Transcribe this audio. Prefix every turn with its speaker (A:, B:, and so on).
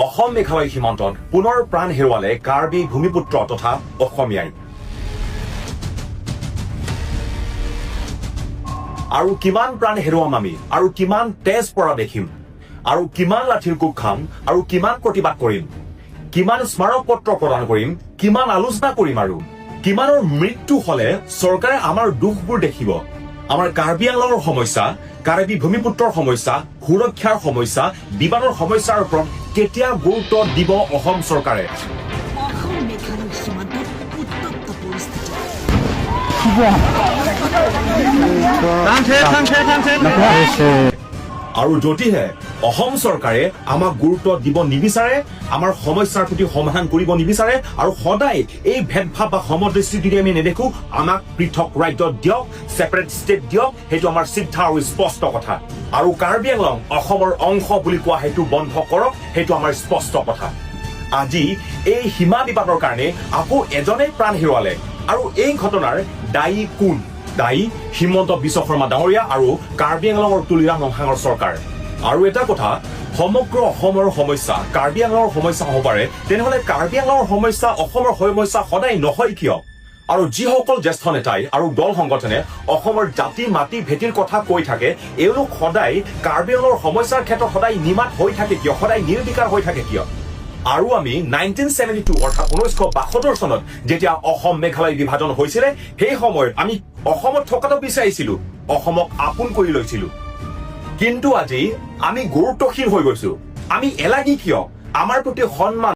A: অসম মেঘালয় সীমান্তত পুনৰ প্ৰাণ হেৰুৱালে কাৰ্বি ভূমিপুত্ৰ তথা অসমীয়াই। আৰু কিমান প্ৰাণ হেৰুৱাম আমি, আৰু কিমান তেজ পৰা দেখিম, আৰু কিমান লাঠিৰ কোব খাম, আৰু কিমান প্ৰতিবাদ কৰিম, কিমান স্মাৰক পত্ৰ প্ৰদান কৰিম, কিমান আলোচনা কৰিম, আৰু কিমানৰ মৃত্যু হলে চৰকাৰে আমাৰ দুখবোৰ দেখিব। আমাৰ কাৰ্বি আংলঙৰ সমস্যা, কাৰ্বি ভূমিপুত্ৰৰ সমস্যা, সুৰক্ষাৰ সমস্যা, বিবাদৰ সমস্যাৰ ওপৰত কেতিয়া গুৰুত্ব দিব অসম চৰকাৰে?
B: অসম মেঘালয় সীমান্তত উত্তপ্ত পৰিস্থিতি।
A: আৰু যদিহে অসম চৰকাৰে আমাক গুৰুত্ব দিব নিবিচাৰে, আমাৰ সমস্যাৰ প্ৰতি সমাধান কৰিব নিবিচাৰে, আৰু সদায় এই ভেদভাৱ বা সমদৃষ্টি যদি আমি নেদেখো, আমাক পৃথক ৰাজ্য দিয়ক, ছেপাৰেট ষ্টেট দিয়ক, সেইটো আমাৰ সিদ্ধা আৰু স্পষ্ট কথা। আৰু কাৰ্বি আংলং অসমৰ অংশ বুলি কোৱা সেইটো বন্ধ কৰক, সেইটো আমাৰ স্পষ্ট কথা। আজি এই সীমা বিবাদৰ কাৰণে আকৌ এজনে প্ৰাণ হেৰুৱালে, আৰু এই ঘটনাৰ দায়ী কোন? দায়ী হিমন্ত বিশ্ব শৰ্মা ডাঙৰীয়া আৰু কাৰ্বি আংলঙৰ তুলিৰাম লংহাঙৰ চৰকাৰ। আৰু এটা কথা, সমগ্ৰ অসমৰ সমস্যা কাৰ্বি আংলঙৰ সমস্যা হ'ব পাৰে, তেনেহলে কাৰ্বি আংলঙৰ সমস্যা অসমৰ সমস্যা সদায় নহয় কিয়? আৰু যিসকল জ্যেষ্ঠ নেতাই আৰু দল সংগঠনে অসমৰ জাতি মাটি ভেটিৰ কথা কৈ থাকে, এওঁলোক সদায় কাৰ্বি আংলঙৰ সমস্যাৰ ক্ষেত্ৰত সদায় নিমাত হৈ থাকে কিয়, সদায় নিৰ্বিকাৰ হৈ থাকে কিয়? আৰু আমি 1972 অৰ্থাৎ 1972 চনত যেতিয়া অসম মেঘালয় বিভাজন হৈছিলে, সেই সময়ত আমি অসমত থকাটো বিচাৰিছিলো, অসমক আপোন কৰি লৈছিলো। কিন্তু আজি আমি গুৰুত্বহীন হৈ গৈছো। আমি এলাগী কিয়? আমাৰ প্ৰতি সন্মান